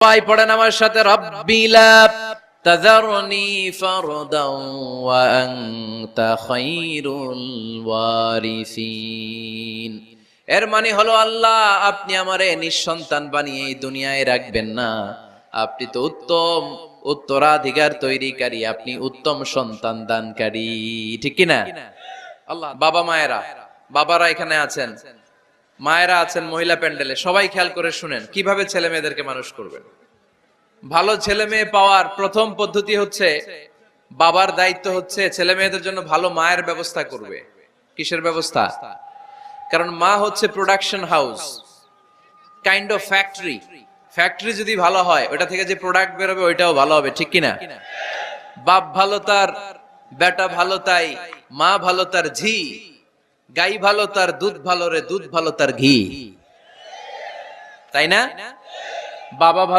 সবাই পড়েন আমার সাথে, রাব্বি লা তাযারনি ফারদান ওয়া আনতা খায়রুল ওয়ারিসিন। এর মানে হলো, আল্লাহ আপনি আমারে নিঃসন্তান বানিয়ে এই দুনিয়ায় রাখবেন না, আপনি তো উত্তম উত্তরাধিকার তৈরিকারী, আপনি উত্তম সন্তান দানকারী, ঠিক কি না? আল্লাহ, বাবা মায়েরা, বাবারা এখানে আছেন, মায়েরা আছেন মহিলা প্যান্ডেলে, সবাই খেয়াল করে শুনেন কিভাবে ছেলে মেয়েদেরকে মানুষ করবেন। ভালো ছেলে মেয়ে পাওয়ার প্রথম পদ্ধতি হচ্ছে, বাবার দায়িত্ব হচ্ছে ছেলে মেয়েদের জন্য ভালো মায়ের ব্যবস্থা করবে। কিসের ব্যবস্থা? কারণ মা হচ্ছে production house, kind of factory. Factory যদি ভালো হয়, ওটা থেকে যে প্রোডাক্ট বেরোবে ওইটাও ভালো হবে, ঠিক কিনা? বাপ ভালো তার বেটা ভালো তাই, মা ভালো তার ঝি, গাই ভালো তার দুধ ভালো রে, দুধ ভালো তার ঘি, তাই না? বাবা ভালো